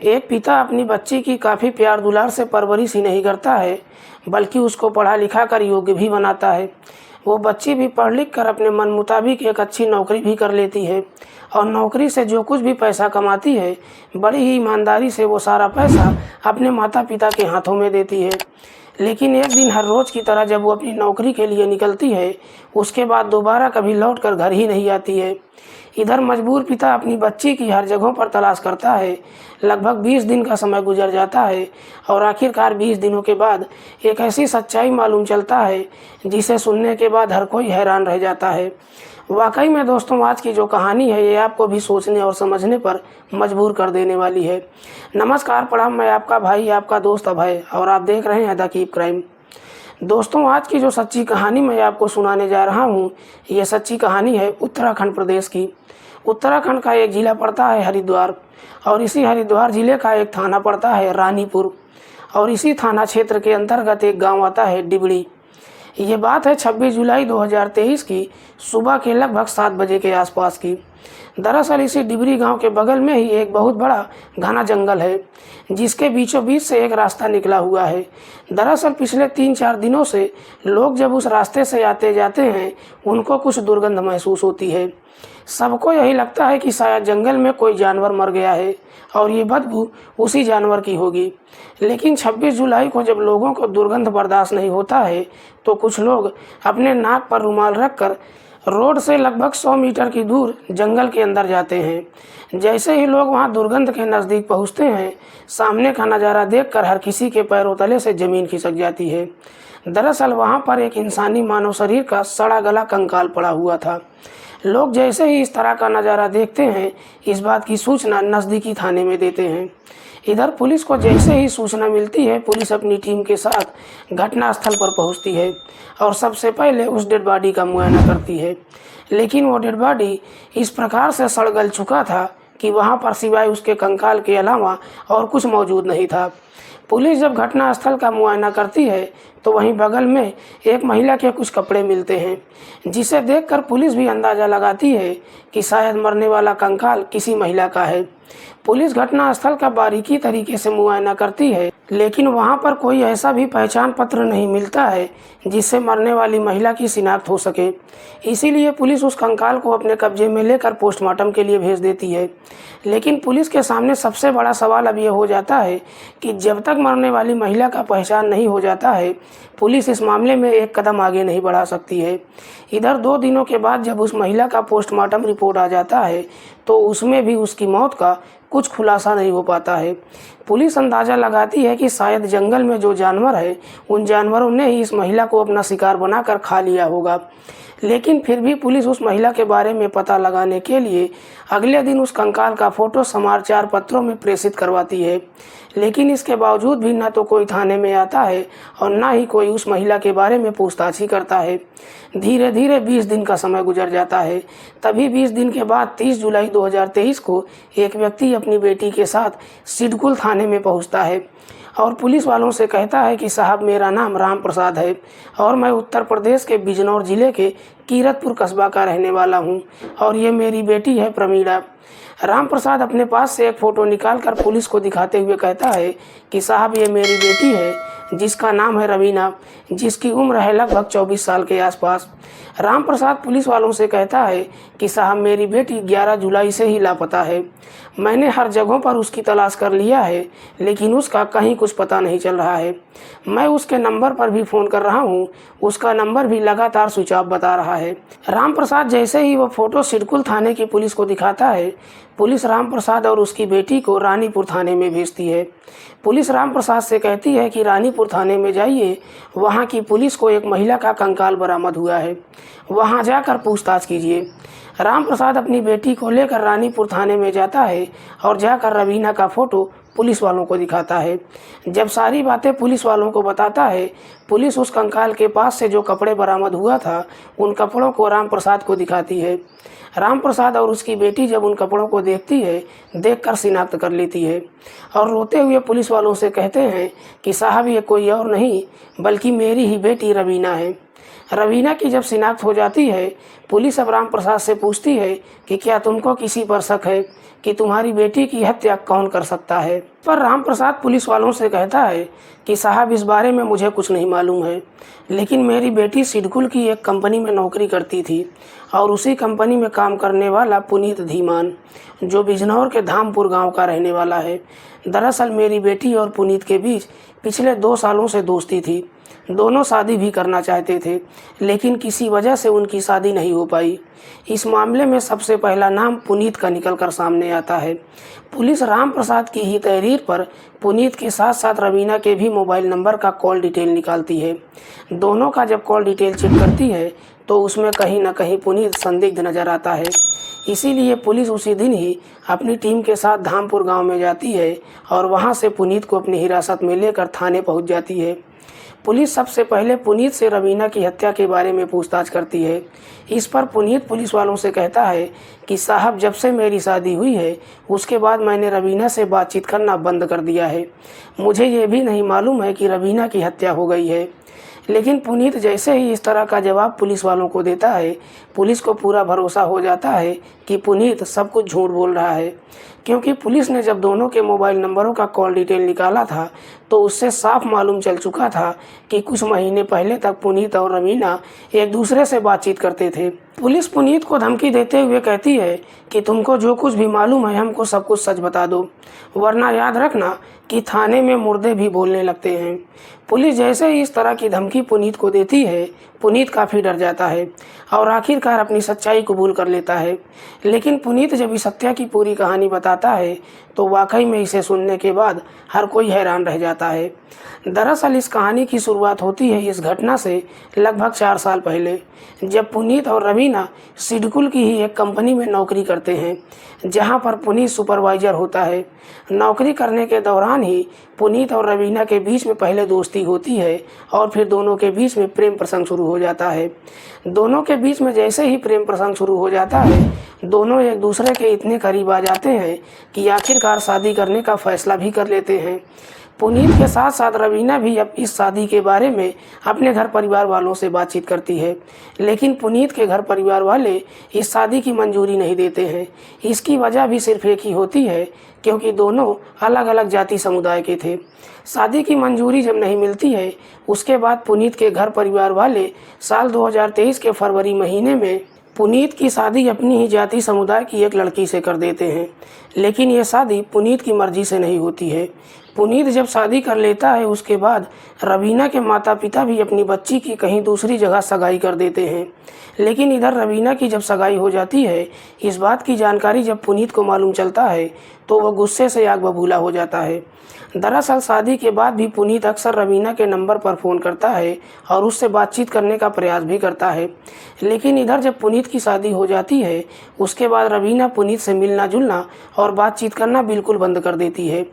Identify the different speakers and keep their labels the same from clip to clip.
Speaker 1: एक पिता अपनी बच्ची की काफ़ी प्यार दुलार से परवरिश ही नहीं करता है, बल्कि उसको पढ़ा लिखा कर योग्य भी बनाता है। वो बच्ची भी पढ़ लिख कर अपने मन मुताबिक एक अच्छी नौकरी भी कर लेती है और नौकरी से जो कुछ भी पैसा कमाती है, बड़ी ही ईमानदारी से वो सारा पैसा अपने माता पिता के हाथों में देती है। लेकिन एक दिन हर रोज़ की तरह जब वो अपनी नौकरी के लिए निकलती है, उसके बाद दोबारा कभी लौट कर घर ही नहीं आती है। इधर मजबूर पिता अपनी बच्ची की हर जगहों पर तलाश करता है। लगभग 20 दिन का समय गुजर जाता है और आखिरकार 20 दिनों के बाद एक ऐसी सच्चाई मालूम चलता है जिसे सुनने के बाद हर कोई हैरान रह जाता है। वाकई में दोस्तों, आज की जो कहानी है ये आपको भी सोचने और समझने पर मजबूर कर देने वाली है। नमस्कार, प्रणाम, मैं आपका भाई, आपका दोस्त अभय और आप देख रहे हैं द कीप क्राइम। दोस्तों, आज की जो सच्ची कहानी मैं आपको सुनाने जा रहा हूँ, ये सच्ची कहानी है उत्तराखंड प्रदेश की। उत्तराखंड का एक ज़िला पड़ता है हरिद्वार और इसी हरिद्वार ज़िले का एक थाना पड़ता है रानीपुर और इसी थाना क्षेत्र के अंतर्गत एक गांव आता है डिबड़ी। ये बात है 26 जुलाई 2023 की सुबह के लगभग 7 बजे के आसपास की। दरअसल इसी डिबरी गांव के बगल में ही एक बहुत बड़ा घना जंगल है जिसके बीचों बीच से एक रास्ता निकला हुआ है। दरअसल पिछले 3-4 दिनों से लोग जब उस रास्ते से आते जाते हैं, उनको कुछ दुर्गंध महसूस होती है। सबको यही लगता है कि शायद जंगल में कोई जानवर मर गया है और ये बदबू उसी जानवर की होगी। लेकिन 26 जुलाई को जब लोगों को दुर्गंध बर्दाश्त नहीं होता है, तो कुछ लोग अपने नाक पर रुमाल रखकर रोड से लगभग 100 मीटर की दूर जंगल के अंदर जाते हैं। जैसे ही लोग वहां दुर्गंध के नज़दीक पहुंचते हैं, सामने का नज़ारा देखकर हर किसी के पैरों तले से ज़मीन खिसक जाती है। दरअसल वहां पर एक इंसानी मानव शरीर का सड़ा गला कंकाल पड़ा हुआ था। लोग जैसे ही इस तरह का नज़ारा देखते हैं, इस बात की सूचना नज़दीकी थाने में देते हैं। इधर पुलिस को जैसे ही सूचना मिलती है, पुलिस अपनी टीम के साथ घटनास्थल पर पहुंचती है और सबसे पहले उस डेड बॉडी का मुआयना करती है। लेकिन वो डेड बॉडी इस प्रकार से सड़ गल चुका था कि वहां पर सिवाय उसके कंकाल के अलावा और कुछ मौजूद नहीं था। पुलिस जब घटनास्थल का मुआयना करती है तो वहीं बगल में एक महिला के कुछ कपड़े मिलते हैं, जिसे देखकर पुलिस भी अंदाज़ा लगाती है कि शायद मरने वाला कंकाल किसी महिला का है। पुलिस घटनास्थल का बारीकी तरीके से मुआयना करती है, लेकिन वहां पर कोई ऐसा भी पहचान पत्र नहीं मिलता है जिससे मरने वाली महिला की शिनाख्त हो सके। इसीलिए पुलिस उस कंकाल को अपने कब्जे में लेकर पोस्टमार्टम के लिए भेज देती है। लेकिन पुलिस के सामने सबसे बड़ा सवाल अब ये हो जाता है कि जब तक मरने वाली महिला का पहचान नहीं हो जाता है, पुलिस इस मामले में एक कदम आगे नहीं बढ़ा सकती है। इधर 2 दिनों के बाद जब उस महिला का पोस्टमार्टम रिपोर्ट आ जाता है, तो उसमें भी उसकी मौत का कुछ खुलासा नहीं हो पाता है। पुलिस अंदाज़ा लगाती है कि शायद जंगल में जो जानवर है, उन जानवरों ने ही इस महिला को अपना शिकार बनाकर खा लिया होगा। लेकिन फिर भी पुलिस उस महिला के बारे में पता लगाने के लिए अगले दिन उस कंकाल का फोटो समाचार पत्रों में प्रेषित करवाती है। लेकिन इसके बावजूद भी न तो कोई थाने में आता है और न ही कोई उस महिला के बारे में पूछताछ ही करता है। धीरे धीरे 20 दिन का समय गुजर जाता है। तभी 20 दिन के बाद 30 जुलाई 2023 को एक व्यक्ति अपनी बेटी के साथ सिडकुल थाने में पहुंचता है और पुलिस वालों से कहता है कि साहब, मेरा नाम राम प्रसाद है और मैं उत्तर प्रदेश के बिजनौर ज़िले के कीरतपुर कस्बा का रहने वाला हूं और ये मेरी बेटी है प्रमीला। राम प्रसाद अपने पास से एक फ़ोटो निकालकर पुलिस को दिखाते हुए कहता है कि साहब, ये मेरी बेटी है जिसका नाम है रवीना, जिसकी उम्र है लगभग 24 साल के आसपास। राम प्रसाद पुलिस वालों से कहता है कि साहब, मेरी बेटी 11 जुलाई से ही लापता है। मैंने हर जगहों पर उसकी तलाश कर लिया है, लेकिन उसका कहीं कुछ पता नहीं चल रहा है। मैं उसके नंबर पर भी फ़ोन कर रहा हूँ, उसका नंबर भी लगातार स्विच ऑफ बता रहा है। राम प्रसाद जैसे ही वो फ़ोटो सिडकुल थाने की पुलिस को दिखाता है, पुलिस राम प्रसाद और उसकी बेटी को रानीपुर थाने में भेजती है। पुलिस राम प्रसाद से कहती है कि रानीपुर थाने में जाइए, वहाँ की पुलिस को एक महिला का कंकाल बरामद हुआ है, वहाँ जाकर पूछताछ कीजिए। राम प्रसाद अपनी बेटी को लेकर रानीपुर थाने में जाता है और जाकर रवीना का फ़ोटो पुलिस वालों को दिखाता है। जब सारी बातें पुलिस वालों को बताता है, पुलिस उस कंकाल के पास से जो कपड़े बरामद हुआ था, उन कपड़ों को राम प्रसाद को दिखाती है। राम प्रसाद और उसकी बेटी जब उन कपड़ों को देखती है, देखकर शिनाख्त कर लेती है और रोते हुए पुलिस वालों से कहते हैं कि साहब, ये कोई और नहीं बल्कि मेरी ही बेटी रवीना है। रवीना की जब शिनाख्त हो जाती है, पुलिस अब राम प्रसाद से पूछती है कि क्या तुमको किसी पर शक है कि तुम्हारी बेटी की हत्या कौन कर सकता है। पर राम प्रसाद पुलिस वालों से कहता है कि साहब, इस बारे में मुझे कुछ नहीं मालूम है, लेकिन मेरी बेटी सिडकुल की एक कंपनी में नौकरी करती थी और उसी कंपनी में काम करने वाला पुनीत धीमान, जो बिजनौर के धामपुर गांव का रहने वाला है। दरअसल मेरी बेटी और पुनीत के बीच पिछले 2 सालों से दोस्ती थी। दोनों शादी भी करना चाहते थे, लेकिन किसी वजह से उनकी शादी नहीं हो पाई। इस मामले में सबसे पहला नाम पुनीत का निकलकर सामने आता है। पुलिस राम प्रसाद की ही तहरीर पर पुनीत के साथ साथ रवीना के भी मोबाइल नंबर का कॉल डिटेल निकालती है। दोनों का जब कॉल डिटेल चेक करती है तो उसमें कहीं न कहीं पुनीत संदिग्ध नजर आता है। इसीलिए पुलिस उसी दिन ही अपनी टीम के साथ धामपुर गांव में जाती है और वहां से पुनीत को अपनी हिरासत में लेकर थाने पहुंच जाती है। पुलिस सबसे पहले पुनीत से रवीना की हत्या के बारे में पूछताछ करती है। इस पर पुनीत पुलिस वालों से कहता है कि साहब, जब से मेरी शादी हुई है उसके बाद मैंने रवीना से बातचीत करना बंद कर दिया है। मुझे ये भी नहीं मालूम है कि रवीना की हत्या हो गई है। लेकिन पुनीत जैसे ही इस तरह का जवाब पुलिस वालों को देता है, पुलिस को पूरा भरोसा हो जाता है कि पुनीत सब कुछ झूठ बोल रहा है, क्योंकि पुलिस ने जब दोनों के मोबाइल नंबरों का कॉल डिटेल निकाला था तो उससे साफ मालूम चल चुका था कि कुछ महीने पहले तक पुनीत और रवीना एक दूसरे से बातचीत करते थे। पुलिस पुनीत को धमकी देते हुए कहती है कि तुमको जो कुछ भी मालूम है हमको सब कुछ सच बता दो, वरना याद रखना कि थाने में मुर्दे भी बोलने लगते हैं। पुलिस जैसे ही इस तरह की धमकी पुनीत को देती है, पुनीत काफ़ी डर जाता है और आखिरकार अपनी सच्चाई कबूल कर लेता है। लेकिन पुनीत जब इस हत्या की पूरी कहानी बताता है तो वाकई में इसे सुनने के बाद हर कोई हैरान रह जाता है। दरअसल इस कहानी की शुरुआत होती है इस घटना से लगभग 4 साल पहले, जब पुनीत और रवीना सिडकुल की ही एक कंपनी में नौकरी करते हैं, जहां पर पुनीत सुपरवाइजर होता है। नौकरी करने के दौरान ही पुनीत और रवीना के बीच में पहले दोस्ती होती है और फिर दोनों के बीच में प्रेम प्रसंग शुरू हो जाता है। दोनों के बीच में जैसे ही प्रेम प्रसंग शुरू हो जाता है, दोनों एक दूसरे के इतने करीब आ जाते हैं कि आखिरकार शादी करने का फैसला भी कर लेते हैं। पुनीत के साथ साथ रवीना भी अब इस शादी के बारे में अपने घर परिवार वालों से बातचीत करती है, लेकिन पुनीत के घर परिवार वाले इस शादी की मंजूरी नहीं देते हैं। इसकी वजह भी सिर्फ एक ही होती है, क्योंकि दोनों अलग अलग जाति समुदाय के थे। शादी की मंजूरी जब नहीं मिलती है, उसके बाद पुनीत के घर परिवार वाले साल 2023 के फरवरी महीने में पुनीत की शादी अपनी ही जाति समुदाय की एक लड़की से कर देते हैं। लेकिन ये शादी पुनीत की मर्जी से नहीं होती है। पुनीत जब शादी कर लेता है उसके बाद रवीना के माता पिता भी अपनी बच्ची की कहीं दूसरी जगह सगाई कर देते हैं। लेकिन इधर रवीना की जब सगाई हो जाती है, इस बात की जानकारी जब पुनीत को मालूम चलता है तो वह गुस्से से आग बबूला हो जाता है। दरअसल शादी के बाद भी पुनीत अक्सर रवीना के नंबर पर फ़ोन करता है और उससे बातचीत करने का प्रयास भी करता है। लेकिन इधर जब पुनीत की शादी हो जाती है, उसके बाद रवीना पुनीत से मिलना जुलना और बातचीत करना बिल्कुल बंद कर देती है।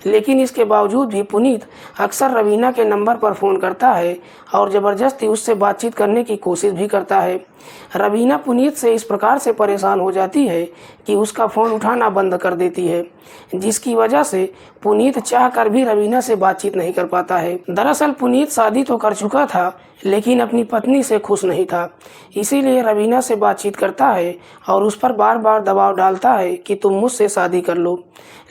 Speaker 1: लेकिन इसके बावजूद भी पुनीत अक्सर रवीना के नंबर पर फ़ोन करता है और ज़बरदस्ती उससे बातचीत करने की कोशिश भी करता है। रवीना पुनीत से इस प्रकार से परेशान हो जाती है कि उसका फ़ोन उठाना बंद कर देती है, जिसकी वजह से पुनीत चाहकर भी रवीना से बातचीत नहीं कर पाता है। दरअसल पुनीत शादी तो कर चुका था, लेकिन अपनी पत्नी से खुश नहीं था। इसीलिए रवीना से बातचीत करता है और उस पर बार बार दबाव डालता है कि तुम मुझसे शादी कर लो।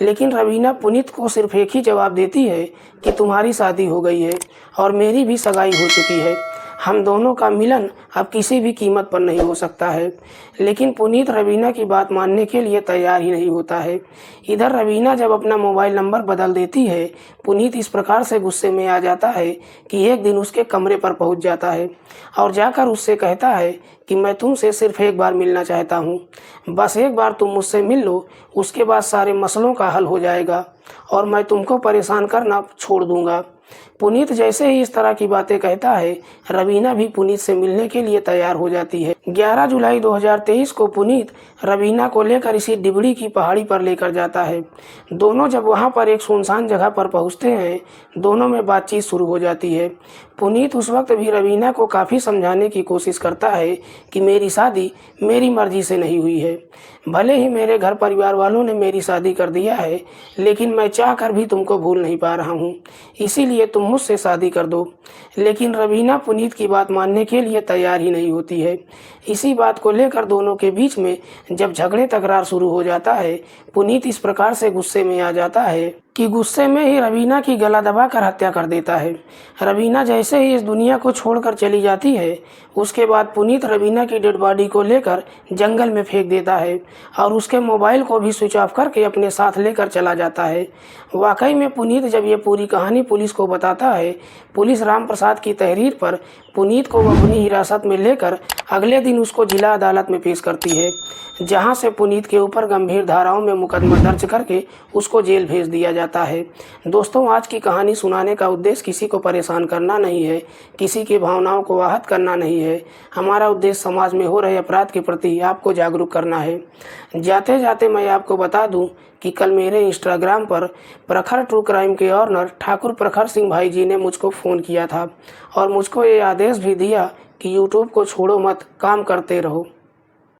Speaker 1: लेकिन रवीना पुनीत को सिर्फ एक ही जवाब देती है कि तुम्हारी शादी हो गई है और मेरी भी सगाई हो चुकी है। हम दोनों का मिलन अब किसी भी कीमत पर नहीं हो सकता है। लेकिन पुनीत रवीना की बात मानने के लिए तैयार ही नहीं होता है। इधर रवीना जब अपना मोबाइल नंबर बदल देती है, पुनीत इस प्रकार से गुस्से में आ जाता है कि एक दिन उसके कमरे पर पहुंच जाता है और जाकर उससे कहता है कि मैं तुमसे सिर्फ एक बार मिलना चाहता हूं, बस एक बार तुम मुझसे मिल लो, उसके बाद सारे मसलों का हल हो जाएगा और मैं तुमको परेशान करना छोड़ दूंगा। पुनीत जैसे ही इस तरह की बातें कहता है, रवीना भी पुनीत से मिलने के लिए तैयार हो जाती है। 11 जुलाई 2023 को पुनीत रवीना को लेकर इसी डिबड़ी की पहाड़ी पर लेकर जाता है। दोनों जब वहां पर एक सुनसान जगह पर पहुंचते हैं, दोनों में बातचीत शुरू हो जाती है। पुनीत उस वक्त भी रवीना को काफ़ी समझाने की कोशिश करता है कि मेरी शादी मेरी मर्जी से नहीं हुई है। भले ही मेरे घर परिवार वालों ने मेरी शादी कर दिया है, लेकिन मैं चाह कर भी तुमको भूल नहीं पा रहा हूँ, इसीलिए तुम मुझसे शादी कर दो। लेकिन रवीना पुनीत की बात मानने के लिए तैयार ही नहीं होती है। इसी बात को लेकर दोनों के बीच में जब झगड़े तकरार शुरू हो जाता है, पुनीत इस प्रकार से गुस्से में आ जाता है कि गुस्से में ही रवीना की गला दबाकर हत्या कर देता है। रवीना जैसे ही इस दुनिया को छोड़कर चली जाती है, उसके बाद पुनीत रवीना की डेड बॉडी को लेकर जंगल में फेंक देता है और उसके मोबाइल को भी स्विच ऑफ करके अपने साथ लेकर चला जाता है। वाकई में पुनीत जब ये पूरी कहानी पुलिस को बताता है, पुलिस राम प्रसाद की तहरीर पर पुनीत को अपनी हिरासत में लेकर अगले दिन उसको जिला अदालत में पेश करती है, जहां से पुनीत के ऊपर गंभीर धाराओं में मुकदमा दर्ज करके उसको जेल भेज दिया जाता है। दोस्तों, आज की कहानी सुनाने का उद्देश्य किसी को परेशान करना नहीं है, किसी की भावनाओं को आहत करना नहीं है। हमारा उद्देश्य समाज में हो रहे अपराध के प्रति आपको जागरूक करना है। जाते जाते मैं आपको बता दूं कि कल मेरे इंस्टाग्राम पर प्रखर ट्रू क्राइम के ऑनर ठाकुर प्रखर सिंह भाई जी ने मुझको फ़ोन किया था और मुझको ये आदेश भी दिया कि यूट्यूब को छोड़ो मत, काम करते रहो।